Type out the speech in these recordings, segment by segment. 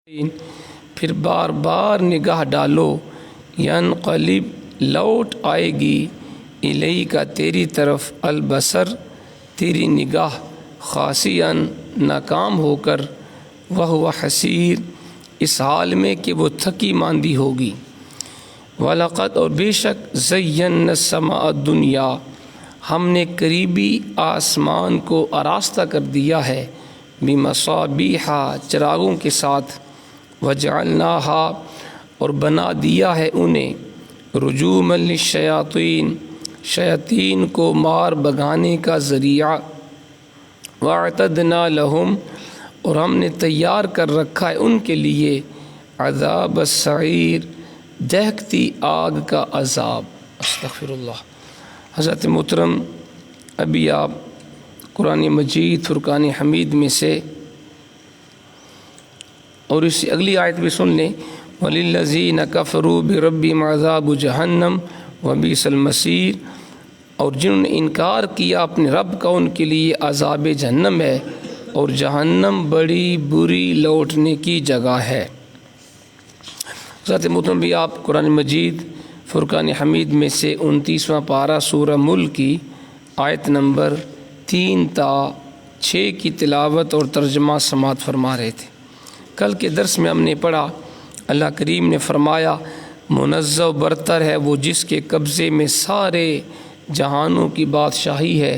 پھر بار بار نگاہ ڈالو، ینقلب لوٹ آئے گی، الیکا تیری طرف، البصر تیری نگاہ، خاسئا ناکام ہو کر، وہو حسیر اس حال میں کہ وہ تھکی ماندی ہوگی۔ وَلَقَدْ اور بے شک زَيَّنَّا السَّمَاءَ الدُّنْيَا ہم نے قریبی آسمان کو آراستہ کر دیا ہے، بِمَصَابِیحَ چراغوں کے ساتھ، وَجَعَلْنَاهَا اور بنا دیا ہے انہیں، رُجُومًا لِلشَّيَاطِین شیاطین کو مار بگانے کا ذریعہ، وَأَعْتَدْنَا لَهُمْ اور ہم نے تیار کر رکھا ہے ان کے لیے، عذاب السعیر دہکتی آگ کا عذاب۔ استغفر اللہ۔ حضرت محترم، ابھی آپ قرآن مجید فرقان حمید میں سے اور اس سے اگلی آیت بھی سن لیں، وَلِلَّذِينَ كَفَرُوا بِرَبِّهِمْ عَذَابُ جَهَنَّمَ وَبِئْسَ الْمَصِيرُ اور جنہوں نے انکار کیا اپنے رب کا ان کے لیے عذاب جہنم ہے، اور جہنم بڑی بری لوٹنے کی جگہ ہے۔ حضرت محترم بھی آپ قرآن مجید فرقان حمید میں سے 29واں پارہ سورہ ملک کی آیت نمبر 3 تا 6 کی تلاوت اور ترجمہ سماعت فرما رہے تھے۔ کل کے درس میں ہم نے پڑھا، اللہ کریم نے فرمایا منزہ و برتر ہے وہ جس کے قبضے میں سارے جہانوں کی بادشاہی ہے،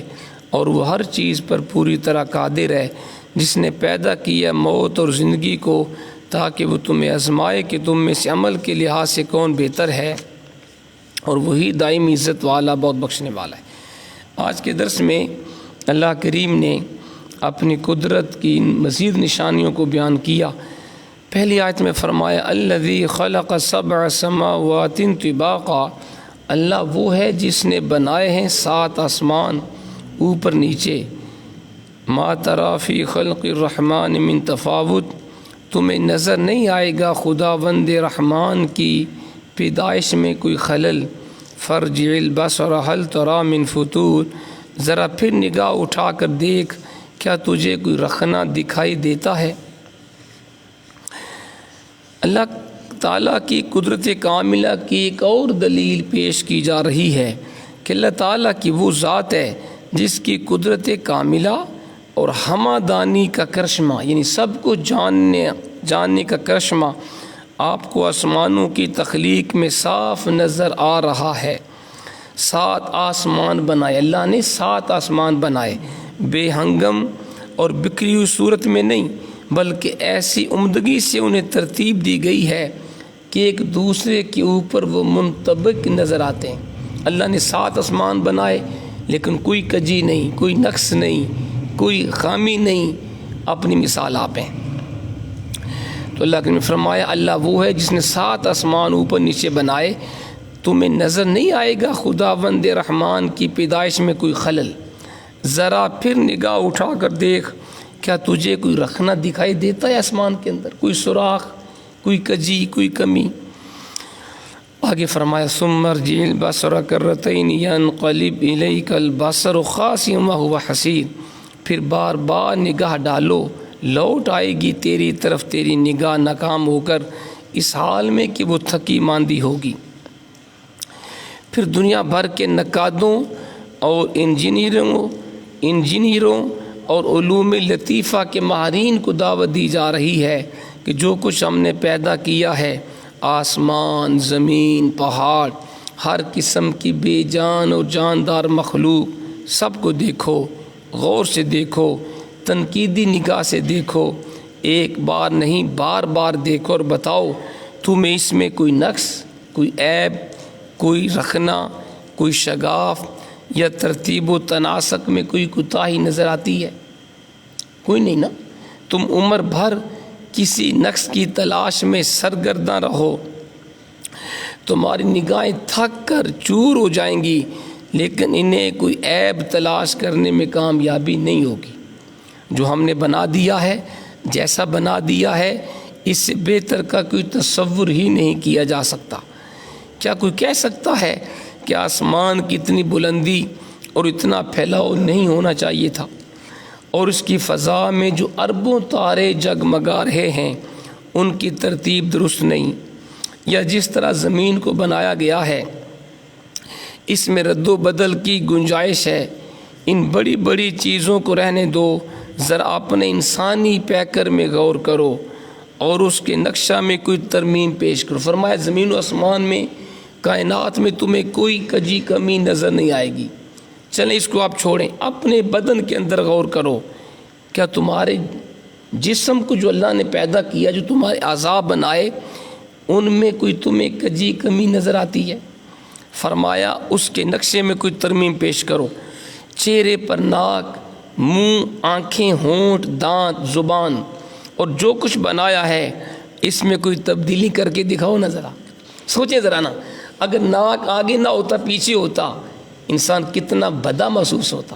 اور وہ ہر چیز پر پوری طرح قادر ہے، جس نے پیدا کیا موت اور زندگی کو تاکہ وہ تمہیں آزمائے کہ تم میں سے عمل کے لحاظ سے کون بہتر ہے، اور وہی دائمی عزت والا بہت بخشنے والا ہے۔ آج کے درس میں اللہ کریم نے اپنی قدرت کی مزید نشانیوں کو بیان کیا۔ پہلی آیت میں فرمایا الذی خلق سبع سماوات طباقا، اللہ وہ ہے جس نے بنائے ہیں 7 آسمان اوپر نیچے، ما تری فی خلق الرحمن من تفاوت تمہیں نظر نہیں آئے گا خداوند رحمان کی پیدائش میں کوئی خلل، فرجع البصر هل تری من فطور ذرا پھر نگاہ اٹھا کر دیکھ کیا تجھے کوئی رخنا دکھائی دیتا ہے۔ اللہ تعالیٰ کی قدرت کاملہ کی ایک اور دلیل پیش کی جا رہی ہے کہ اللہ تعالیٰ کی وہ ذات ہے جس کی قدرت کاملہ اور ہمادانی کا کرشمہ، یعنی سب کو جاننے کا کرشمہ آپ کو آسمانوں کی تخلیق میں صاف نظر آ رہا ہے۔ 7 آسمان بنائے، اللہ نے 7 آسمان بنائے، بے ہنگم اور بکھری ہوئی صورت میں نہیں، بلکہ ایسی عمدگی سے انہیں ترتیب دی گئی ہے کہ ایک دوسرے کے اوپر وہ منطبق نظر آتے ہیں۔ اللہ نے 7 آسمان بنائے، لیکن کوئی کجی نہیں، کوئی نقص نہیں، کوئی خامی نہیں، اپنی مثال آپ ہیں۔ تو اللہ نے فرمایا اللہ وہ ہے جس نے 7 آسمان اوپر نیچے بنائے، تمہیں نظر نہیں آئے گا خداوند رحمان کی پیدائش میں کوئی خلل، ذرا پھر نگاہ اٹھا کر دیکھ کیا تجھے کوئی رخنا دکھائی دیتا ہے آسمان کے اندر، کوئی سوراخ، کوئی کجی، کوئی کمی۔ آگے فرمایا ثم ارجع البصر کرتین ینقلب الیک البصر خاسئا وہو حسیر پھر بار بار نگاہ ڈالو، لوٹ آئے گی تیری طرف تیری نگاہ ناکام ہو کر، اس حال میں کہ وہ تھکی ماندی ہوگی۔ پھر دنیا بھر کے نقادوں اور انجینئروں اور علوم لطیفہ کے ماہرین کو دعوت دی جا رہی ہے کہ جو کچھ ہم نے پیدا کیا ہے، آسمان، زمین، پہاڑ، ہر قسم کی بے جان اور جاندار مخلوق، سب کو دیکھو، غور سے دیکھو، تنقیدی نگاہ سے دیکھو، ایک بار نہیں بار بار دیکھو اور بتاؤ تمہیں اس میں کوئی نقص، کوئی عیب، کوئی رخنا، کوئی شگاف یا ترتیب و تناسق میں کوئی کوتاہی نظر آتی ہے؟ کوئی نہیں نا۔ تم عمر بھر کسی نقص کی تلاش میں سرگرداں رہو، تمہاری نگاہیں تھک کر چور ہو جائیں گی، لیکن انہیں کوئی عیب تلاش کرنے میں کامیابی نہیں ہوگی۔ جو ہم نے بنا دیا ہے، جیسا بنا دیا ہے، اس سے بہتر کا کوئی تصور ہی نہیں کیا جا سکتا۔ کیا کوئی کہہ سکتا ہے کہ آسمان کی اتنی بلندی اور اتنا پھیلاؤ نہیں ہونا چاہیے تھا، اور اس کی فضا میں جو اربوں تارے جگمگا رہے ہیں ان کی ترتیب درست نہیں، یا جس طرح زمین کو بنایا گیا ہے اس میں رد و بدل کی گنجائش ہے۔ ان بڑی بڑی چیزوں کو رہنے دو، ذرا اپنے انسانی پیکر میں غور کرو اور اس کے نقشہ میں کوئی ترمیم پیش کرو۔ فرمایا زمین و آسمان میں، کائنات میں تمہیں کوئی کجی کمی نظر نہیں آئے گی۔ چلیں اس کو آپ چھوڑیں، اپنے بدن کے اندر غور کرو، کیا تمہارے جسم کو جو اللہ نے پیدا کیا، جو تمہارے اعضاء بنائے، ان میں کوئی تمہیں کجی کمی نظر آتی ہے؟ فرمایا اس کے نقشے میں کوئی ترمیم پیش کرو۔ چہرے پر ناک، منہ، آنکھیں، ہونٹ، دانت، زبان اور جو کچھ بنایا ہے اس میں کوئی تبدیلی کر کے دکھاؤ نا ذرا۔ سوچیں ذرا نا، اگر ناک آگے نہ ہوتا پیچھے ہوتا انسان کتنا بدا محسوس ہوتا،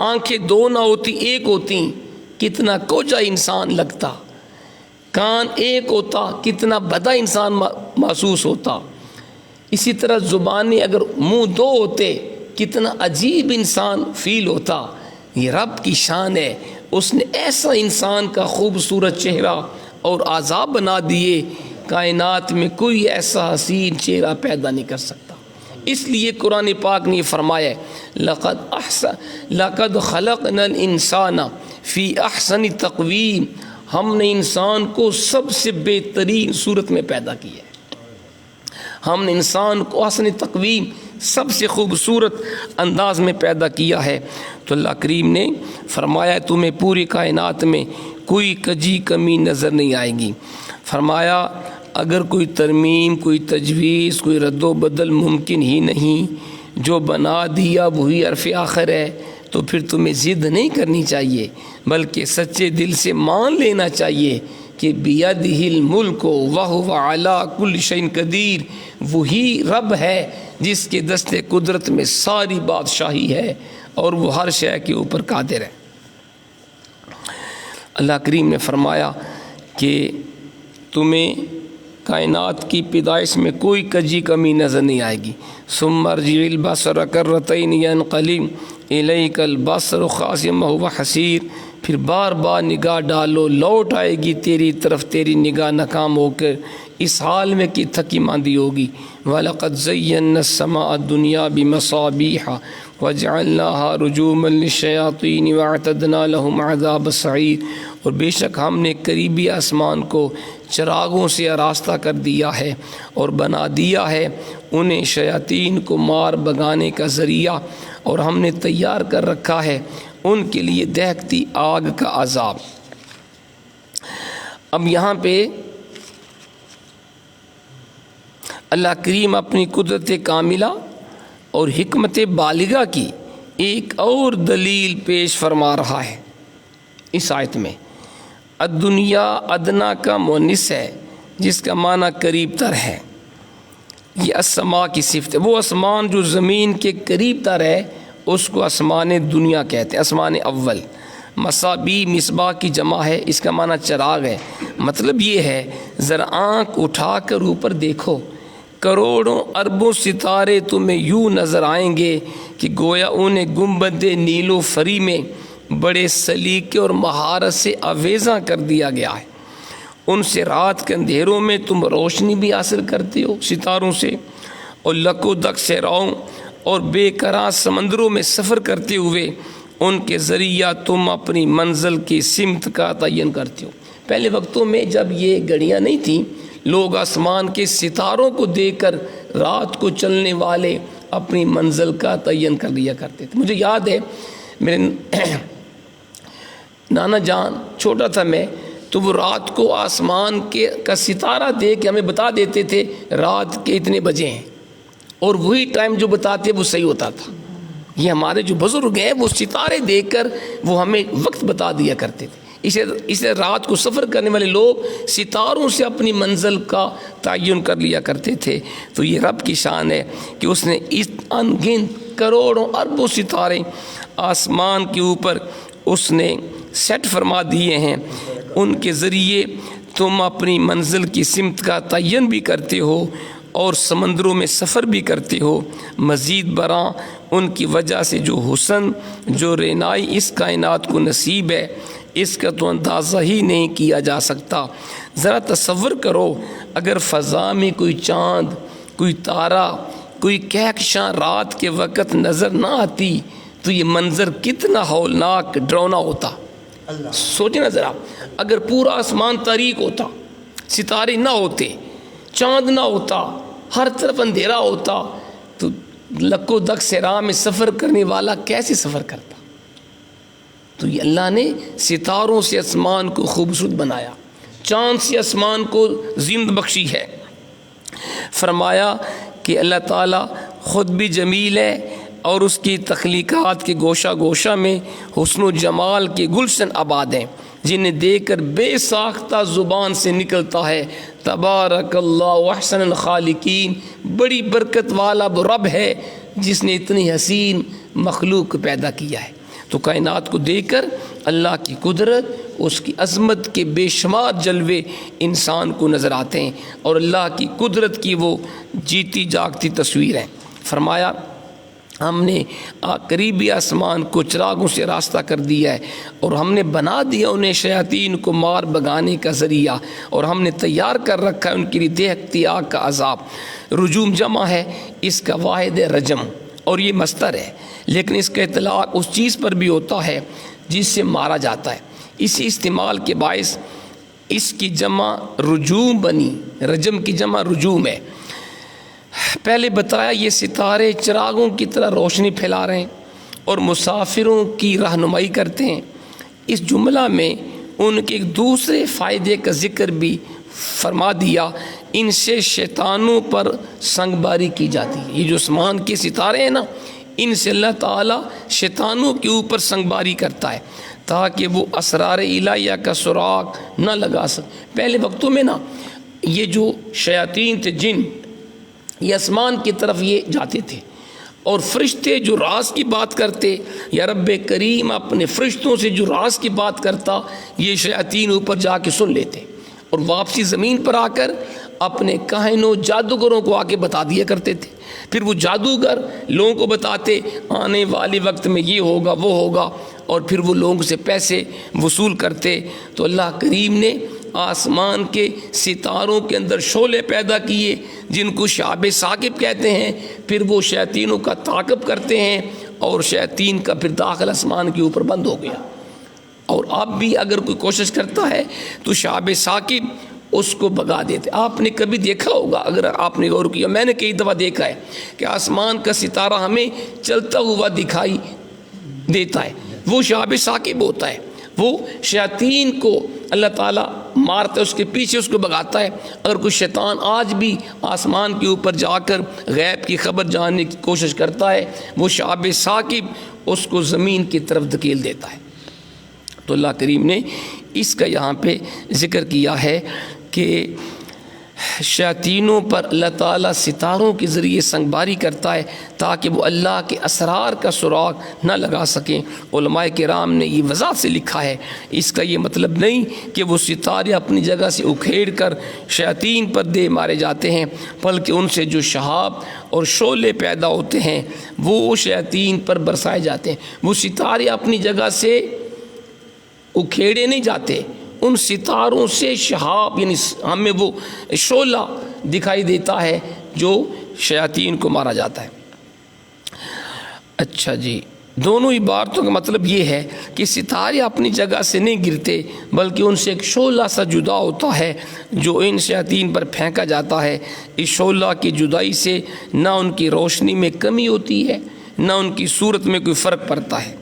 آنکھیں دو نہ ہوتی ایک ہوتی کتنا کوجا انسان لگتا، کان ایک ہوتا کتنا بدا انسان محسوس ہوتا، اسی طرح زبانیں اگر منہ دو ہوتے کتنا عجیب انسان فیل ہوتا۔ یہ رب کی شان ہے، اس نے ایسا انسان کا خوبصورت چہرہ اور اعضاء بنا دیے، کائنات میں کوئی ایسا حسین چہرہ پیدا نہیں کر سکتا۔ اس لیے قرآن پاک نے یہ فرمایا لقد خلقنا الانسان فی احسن تقویم، ہم نے انسان کو سب سے بہترین صورت میں پیدا کیا ہے۔ ہم نے انسان کو احسن تقویم، سب سے خوبصورت انداز میں پیدا کیا ہے۔ تو اللہ کریم نے فرمایا تمہیں پوری کائنات میں کوئی کجی کمی نظر نہیں آئے گی۔ فرمایا اگر کوئی ترمیم، کوئی تجویز، کوئی رد و بدل ممکن ہی نہیں، جو بنا دیا وہی حرف آخر ہے، تو پھر تمہیں ضد نہیں کرنی چاہیے، بلکہ سچے دل سے مان لینا چاہیے کہ بیدہ الملک وہو علی کل شیء قدیر، وہی رب ہے جس کے دست قدرت میں ساری بادشاہی ہے اور وہ ہر شے کے اوپر قادر ہے۔ اللہ کریم نے فرمایا کہ تمہیں کائنات کی پیدائش میں کوئی کجی کمی نظر نہیں آئے گی۔ ثم ارجع البصر کرتین ینقلب الیک البصر خاسئا وہو حسیر، پھر بار بار نگاہ ڈالو، لوٹ آئے گی تیری طرف تیری نگاہ ناکام ہو کر، اس حال میں کہ تھکی ماندی ہوگی۔ وَلَقَدْ زَيَّنَّا السَّمَاءَ الدُّنْيَا بِمَصَابِيحَ وَجَعَلْنَاهَا رُجُومًا لِلشَّيَاطِينِ وَأَعْتَدْنَا لَهُمْ عَذَابَ السَّعِيرِ، اور بے شک ہم نے قریبی آسمان کو چراغوں سے آراستہ کر دیا ہے اور بنا دیا ہے انہیں شیاطین کو مار بگانے کا ذریعہ، اور ہم نے تیار کر رکھا ہے ان کے لیے دہکتی آگ کا عذاب۔ اب یہاں پہ اللہ کریم اپنی قدرت کاملہ اور حکمت بالغہ کی ایک اور دلیل پیش فرما رہا ہے اس آیت میں۔ الدنیا ادنا کا مؤنث ہے جس کا معنی قریب تر ہے، یہ السماء کی صفت ہے۔ وہ آسمان جو زمین کے قریب تر ہے اس کو آسمان دنیا کہتے ہیں، آسمان اول۔ مصابیح مصباح کی جمع ہے، اس کا معنی چراغ ہے۔ مطلب یہ ہے ذرا آنکھ اٹھا کر اوپر دیکھو، کروڑوں اربوں ستارے تمہیں یوں نظر آئیں گے کہ گویا انہیں گنبد نیل و فری میں بڑے سلیقے اور مہارت سے آویزاں کر دیا گیا ہے۔ ان سے رات کے اندھیروں میں تم روشنی بھی حاصل کرتے ہو ستاروں سے، اور لک و دک صحراؤں اور بے قرار سمندروں میں سفر کرتے ہوئے ان کے ذریعہ تم اپنی منزل کی سمت کا تعین کرتے ہو۔ پہلے وقتوں میں جب یہ گھڑیاں نہیں تھیں، لوگ آسمان کے ستاروں کو دیکھ کر رات کو چلنے والے اپنی منزل کا تعین کر لیا کرتے تھے۔ مجھے یاد ہے میرے نانا جان، چھوٹا تھا میں، تو وہ رات کو آسمان کا ستارہ دیکھ کے ہمیں بتا دیتے تھے رات کے اتنے بجے ہیں، اور وہی ٹائم جو بتاتے وہ صحیح ہوتا تھا۔ یہ ہمارے جو بزرگ ہیں وہ ستارے دیکھ کر وہ ہمیں وقت بتا دیا کرتے تھے۔ اسے رات کو سفر کرنے والے لوگ ستاروں سے اپنی منزل کا تعین کر لیا کرتے تھے۔ تو یہ رب کی شان ہے کہ اس نے اس ان گنت کروڑوں اربوں ستارے آسمان کے اوپر اس نے سیٹ فرما دیے ہیں، ان کے ذریعے تم اپنی منزل کی سمت کا تعین بھی کرتے ہو اور سمندروں میں سفر بھی کرتے ہو۔ مزید برآں ان کی وجہ سے جو حسن، جو رینائی اس کائنات کو نصیب ہے، اس کا تو اندازہ ہی نہیں کیا جا سکتا۔ ذرا تصور کرو اگر فضا میں کوئی چاند، کوئی تارا، کوئی کہکشاں رات کے وقت نظر نہ آتی تو یہ منظر کتنا ہولناک ڈراؤنا ہوتا۔ سوچیں نا ذرا، اگر پورا آسمان تاریک ہوتا، ستارے نہ ہوتے، چاند نہ ہوتا، ہر طرف اندھیرا ہوتا، تو لکو دک صحرا میں سفر کرنے والا کیسے سفر کرتا؟ تو یہ اللہ نے ستاروں سے آسمان کو خوبصورت بنایا، چاند سے آسمان کو زینت بخشی ہے۔ فرمایا کہ اللہ تعالیٰ خود بھی جمیل ہے اور اس کی تخلیقات کے گوشہ گوشہ میں حسن و جمال کے گلشن آباد ہیں، جنہیں دیکھ کر بے ساختہ زبان سے نکلتا ہے تبارک اللہ احسن الخالقین، بڑی برکت والا وہ رب ہے جس نے اتنی حسین مخلوق کو پیدا کیا ہے۔ تو کائنات کو دیکھ کر اللہ کی قدرت، اس کی عظمت کے بے شمار جلوے انسان کو نظر آتے ہیں اور اللہ کی قدرت کی وہ جیتی جاگتی تصویر ہے۔ فرمایا ہم نے قریبی آسمان کو چراغوں سے راستہ کر دیا ہے اور ہم نے بنا دیا انہیں شیاطین کو مار بگانے کا ذریعہ، اور ہم نے تیار کر رکھا ہے ان کے لیے دہکتی آگ کا عذاب۔ رجوم جمع ہے، اس کا واحد ہے رجم، اور یہ مصدر ہے، لیکن اس کا اطلاق اس چیز پر بھی ہوتا ہے جس سے مارا جاتا ہے۔ اسی استعمال کے باعث اس کی جمع رجوم بنی، رجم کی جمع رجوم ہے۔ پہلے بتایا یہ ستارے چراغوں کی طرح روشنی پھیلا رہے ہیں اور مسافروں کی رہنمائی کرتے ہیں۔ اس جملہ میں ان کے ایک دوسرے فائدے کا ذکر بھی فرما دیا، ان سے شیطانوں پر سنگباری کی جاتی ہے۔ یہ جو آسمان کے ستارے ہیں نا، ان سے اللہ تعالیٰ شیطانوں کے اوپر سنگباری کرتا ہے تاکہ وہ اسرار الہیہ کا سراغ نہ لگا سکے۔ پہلے وقتوں میں نا یہ جو شیاطین تھے، جن، یہ آسمان کی طرف یہ جاتے تھے، اور فرشتے جو راز کی بات کرتے، یا رب کریم اپنے فرشتوں سے جو راز کی بات کرتا، یہ شیاطین اوپر جا کے سن لیتے اور واپسی زمین پر آ کر اپنے کاہنوں جادوگروں کو آ کے بتا دیا کرتے تھے۔ پھر وہ جادوگر لوگوں کو بتاتے آنے والے وقت میں یہ ہوگا وہ ہوگا، اور پھر وہ لوگوں سے پیسے وصول کرتے۔ تو اللہ کریم نے آسمان کے ستاروں کے اندر شعلے پیدا کیے جن کو شہاب ثاقب کہتے ہیں، پھر وہ شیاطینوں کا تعاقب کرتے ہیں اور شیاطین کا پھر داخل آسمان کے اوپر بند ہو گیا۔ اور اب بھی اگر کوئی کوشش کرتا ہے تو شہاب ثاقب اس کو بگا دیتے۔ آپ نے کبھی دیکھا ہوگا، اگر آپ نے غور کیا، میں نے کئی دفعہ دیکھا ہے کہ آسمان کا ستارہ ہمیں چلتا ہوا دکھائی دیتا ہے، وہ شہاب ثاقب ہوتا ہے، وہ شیاطین کو اللہ تعالیٰ مارتا ہے، اس کے پیچھے اس کو بگاتا ہے۔ اگر کوئی شیطان آج بھی آسمان کے اوپر جا کر غیب کی خبر جاننے کی کوشش کرتا ہے، وہ شہاب ثاقب اس کو زمین کی طرف دھکیل دیتا ہے۔ تو اللہ کریم نے اس کا یہاں پہ ذکر کیا ہے کہ شیاطینوں پر اللہ تعالیٰ ستاروں کے ذریعے سنگباری کرتا ہے تاکہ وہ اللہ کے اسرار کا سراغ نہ لگا سکیں۔ علماء کرام نے یہ وضاحت سے لکھا ہے، اس کا یہ مطلب نہیں کہ وہ ستارے اپنی جگہ سے اکھیڑ کر شیاطین پر دے مارے جاتے ہیں، بلکہ ان سے جو شہاب اور شعلے پیدا ہوتے ہیں وہ شیاطین پر برسائے جاتے ہیں۔ وہ ستارے اپنی جگہ سے اکھیڑے نہیں جاتے، ان ستاروں سے شہاب یعنی ہمیں وہ شعلہ دکھائی دیتا ہے جو شیاطین کو مارا جاتا ہے۔ اچھا جی، دونوں عبارتوں کا مطلب یہ ہے کہ ستارے اپنی جگہ سے نہیں گرتے، بلکہ ان سے ایک شعلہ سا جدا ہوتا ہے جو ان شیاطین پر پھینکا جاتا ہے۔ اس شعلہ کی جدائی سے نہ ان کی روشنی میں کمی ہوتی ہے، نہ ان کی صورت میں کوئی فرق پڑتا ہے۔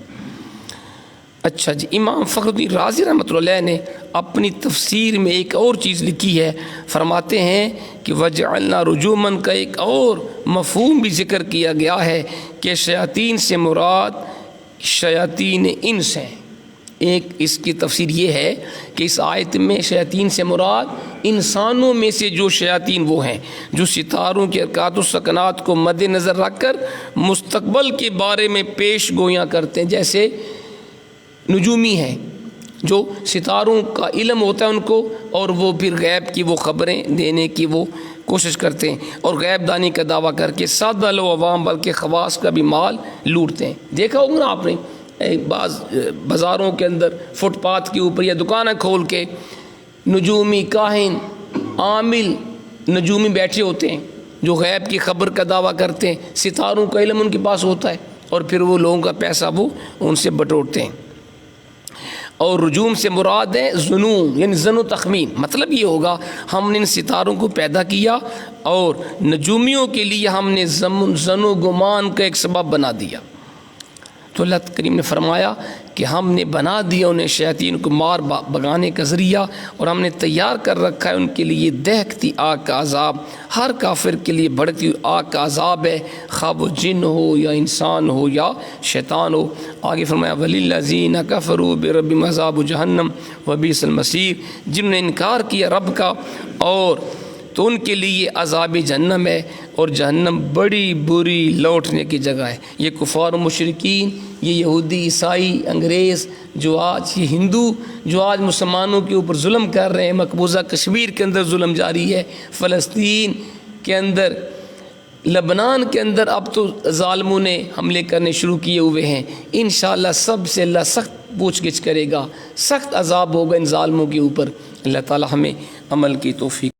اچھا جی، امام فخر الدین رازی رحمۃ اللہ علیہ نے اپنی تفسیر میں ایک اور چیز لکھی ہے، فرماتے ہیں کہ وجعلنا رجومن کا ایک اور مفہوم بھی ذکر کیا گیا ہے کہ شیاطین سے مراد شیاطین انس ہیں۔ ایک اس کی تفسیر یہ ہے کہ اس آیت میں شیاطین سے مراد انسانوں میں سے جو شیاطین وہ ہیں جو ستاروں کے حرکات و سکنات کو مد نظر رکھ کر مستقبل کے بارے میں پیش گویاں کرتے ہیں، جیسے نجومی ہیں جو ستاروں کا علم ہوتا ہے ان کو، اور وہ پھر غیب کی وہ خبریں دینے کی وہ کوشش کرتے ہیں اور غیب دانی کا دعویٰ کر کے سادہ لو عوام بلکہ خواص کا بھی مال لوٹتے ہیں۔ دیکھا ہوگا نا آپ نے بعض بازاروں کے اندر فٹ پاتھ کے اوپر یا دکانیں کھول کے نجومی کاہن عامل نجومی بیٹھے ہوتے ہیں جو غیب کی خبر کا دعویٰ کرتے ہیں، ستاروں کا علم ان کے پاس ہوتا ہے، اور پھر وہ لوگوں کا پیسہ وہ ان سے بٹورتے ہیں۔ اور رجوم سے مراد ہے ظنون، یعنی ظن و تخمین، مطلب یہ ہوگا ہم نے ان ستاروں کو پیدا کیا اور نجومیوں کے لیے ہم نے ظن و گمان کا ایک سبب بنا دیا۔ تو اللہ کریم نے فرمایا کہ ہم نے بنا دیا انہیں شیاطین کو مار بگانے کا ذریعہ، اور ہم نے تیار کر رکھا ہے ان کے لیے دہکتی آگ کا عذاب، ہر کافر کے لیے بڑھتی ہوئی آگ کا عذاب ہے، خواہ وہ جن ہو یا انسان ہو یا شیطان ہو۔ آگے فرمایا وَلِلَّذِينَ كَفَرُوا بِرَبِّهِمْ عَذَابُ جَهَنَّمَ وَبِئْسَ الْمَصِيرُ، جنہوں نے انکار کیا رب کا اور تو ان کے لیے عذاب جہنم ہے، اور جہنم بڑی بری لوٹنے کی جگہ ہے۔ یہ کفار و مشرکین، یہ یہودی عیسائی انگریز جو آج یہ ہندو جو آج مسلمانوں کے اوپر ظلم کر رہے ہیں، مقبوضہ کشمیر کے اندر ظلم جاری ہے، فلسطین کے اندر، لبنان کے اندر اب تو ظالموں نے حملے کرنے شروع کیے ہوئے ہیں۔ انشاءاللہ سب سے اللہ سخت پوچھ گچھ کرے گا، سخت عذاب ہوگا ان ظالموں کے اوپر۔ اللہ تعالی ہمیں عمل کی توفیق